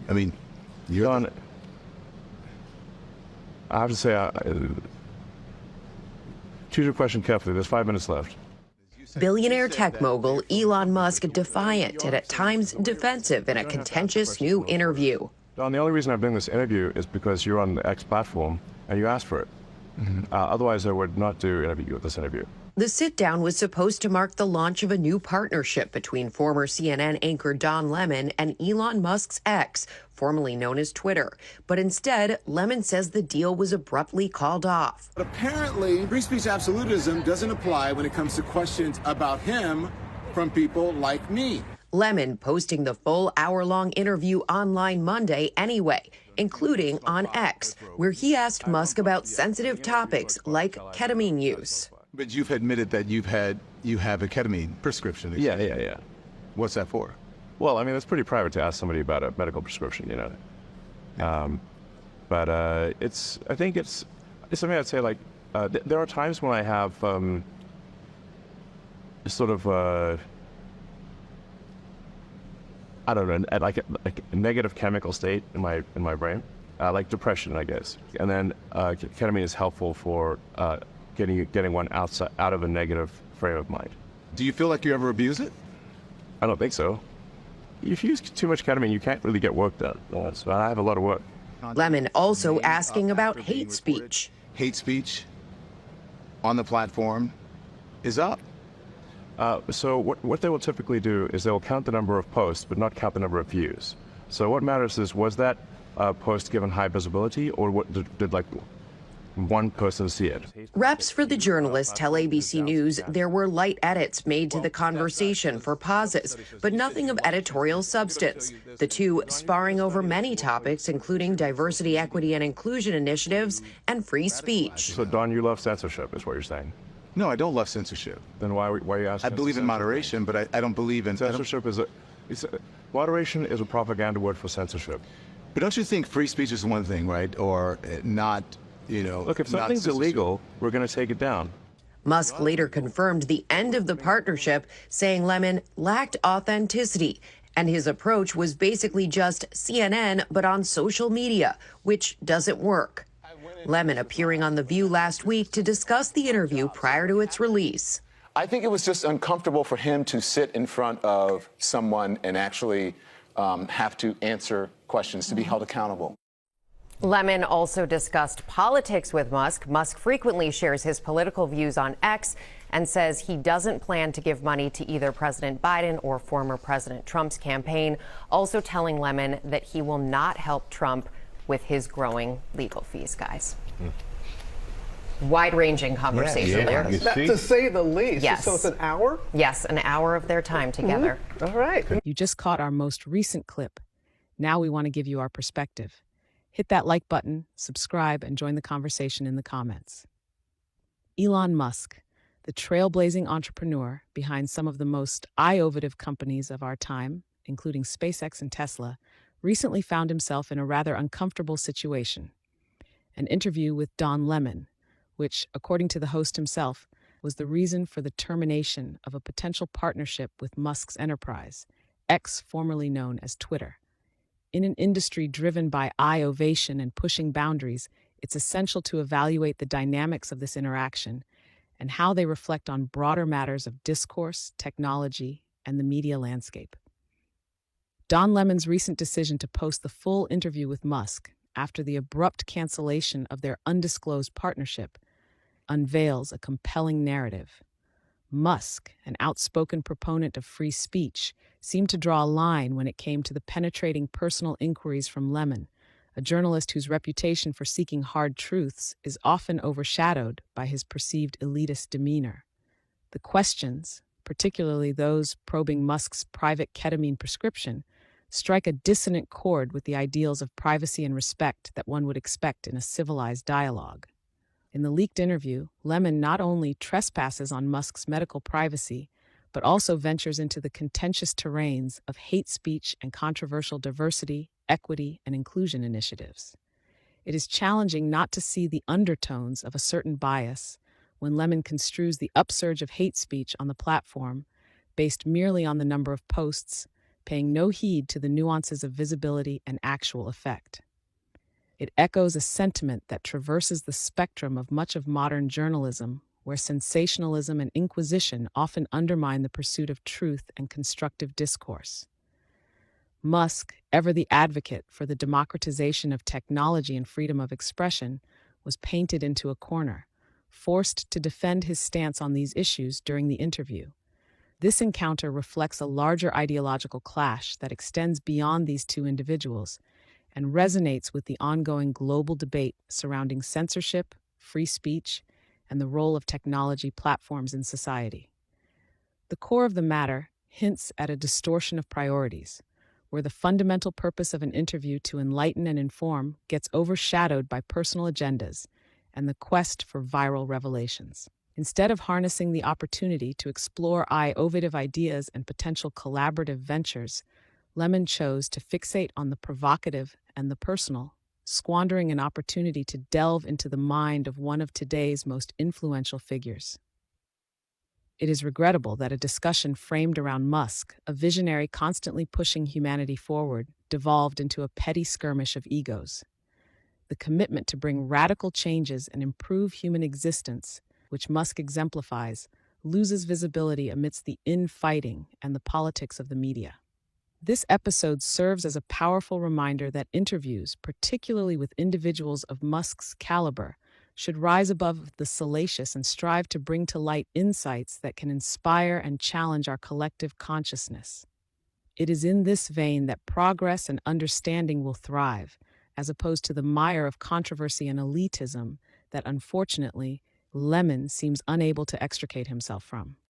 I mean, you're Don, I have to say, choose your question carefully. There's 5 minutes left. Billionaire tech mogul Elon Musk defiant and at times defensive in a contentious new interview. Don, the only reason I'm doing this interview is because you're on the X platform and you asked for it. Otherwise, I would not do this interview. The sit-down was supposed to mark the launch of a new partnership between former CNN anchor Don Lemon and Elon Musk's X, formerly known as Twitter. But instead, Lemon says the deal was abruptly called off. But apparently, free speech absolutism doesn't apply when it comes to questions about him from people like me. Lemon posting the full hour-long interview online Monday anyway, including on X, where he asked Musk about sensitive topics like ketamine use. But you've admitted that you have a ketamine prescription. Yeah. What's that for? Well, I mean, it's pretty private to ask somebody about a medical prescription, you know. But I think it's something I'd say, like, there are times when I have sort of, I don't know, like a negative chemical state in my brain, like depression, I guess. And then ketamine is helpful for getting one out of a negative frame of mind. Do you feel like you ever abuse it? I don't think so. If you use too much ketamine, you can't really get work done. So I have a lot of work. Lemon also asking about hate speech. Hate speech on the platform is up. So what they will typically do is they will count the number of posts, but not count the number of views. So what matters is, was that post given high visibility, or what did like one person see it? Reps for the journalist tell ABC News there were light edits made to the conversation for pauses, but nothing of editorial substance. The two sparring over many topics, including diversity, equity, and inclusion initiatives and free speech. So, Don, you love censorship, is what you're saying? No, I don't love censorship. Then why are you asking? I believe in moderation, but I don't believe in censorship. Moderation is a propaganda word for censorship. But don't you think free speech is one thing, right? Or not? You know, look, if something's illegal, we're going to take it down. Musk later confirmed the end of the partnership, saying Lemon lacked authenticity, and his approach was basically just CNN, but on social media, which doesn't work. Lemon appearing on The View last week to discuss the interview prior to its release. I think it was just uncomfortable for him to sit in front of someone and actually have to answer questions, to be held accountable. Lemon also discussed politics with Musk. Musk frequently shares his political views on X and says he doesn't plan to give money to either President Biden or former President Trump's campaign, also telling Lemon that he will not help Trump with his growing legal fees, guys. Wide-ranging conversation there. To say the least. Yes. So it's an hour? Yes, an hour of their time together. All right. You just caught our most recent clip. Now we want to give you our perspective. Hit that like button, subscribe, and join the conversation in the comments. Elon Musk, the trailblazing entrepreneur behind some of the most innovative companies of our time, including SpaceX and Tesla, recently found himself in a rather uncomfortable situation. An interview with Don Lemon, which, according to the host himself, was the reason for the termination of a potential partnership with Musk's enterprise, X, formerly known as Twitter. In an industry driven by innovation and pushing boundaries, it's essential to evaluate the dynamics of this interaction and how they reflect on broader matters of discourse, technology, and the media landscape. Don Lemon's recent decision to post the full interview with Musk after the abrupt cancellation of their undisclosed partnership unveils a compelling narrative. Musk, an outspoken proponent of free speech, seemed to draw a line when it came to the penetrating personal inquiries from Lemon, a journalist whose reputation for seeking hard truths is often overshadowed by his perceived elitist demeanor. The questions, particularly those probing Musk's private ketamine prescription, strike a dissonant chord with the ideals of privacy and respect that one would expect in a civilized dialogue. In the leaked interview, Lemon not only trespasses on Musk's medical privacy, but also ventures into the contentious terrains of hate speech and controversial diversity, equity, and inclusion initiatives. It is challenging not to see the undertones of a certain bias when Lemon construes the upsurge of hate speech on the platform based merely on the number of posts, paying no heed to the nuances of visibility and actual effect. It echoes a sentiment that traverses the spectrum of much of modern journalism, where sensationalism and inquisition often undermine the pursuit of truth and constructive discourse. Musk, ever the advocate for the democratization of technology and freedom of expression, was painted into a corner, forced to defend his stance on these issues during the interview. This encounter reflects a larger ideological clash that extends beyond these two individuals and resonates with the ongoing global debate surrounding censorship, free speech, and the role of technology platforms in society. The core of the matter hints at a distortion of priorities, where the fundamental purpose of an interview to enlighten and inform gets overshadowed by personal agendas and the quest for viral revelations. Instead of harnessing the opportunity to explore innovative ideas and potential collaborative ventures, Lemon chose to fixate on the provocative and the personal, squandering an opportunity to delve into the mind of one of today's most influential figures. It is regrettable that a discussion framed around Musk, a visionary constantly pushing humanity forward, devolved into a petty skirmish of egos. The commitment to bring radical changes and improve human existence, which Musk exemplifies, loses visibility amidst the infighting and the politics of the media. This episode serves as a powerful reminder that interviews, particularly with individuals of Musk's caliber, should rise above the salacious and strive to bring to light insights that can inspire and challenge our collective consciousness. It is in this vein that progress and understanding will thrive, as opposed to the mire of controversy and elitism that, unfortunately, Lemon seems unable to extricate himself from.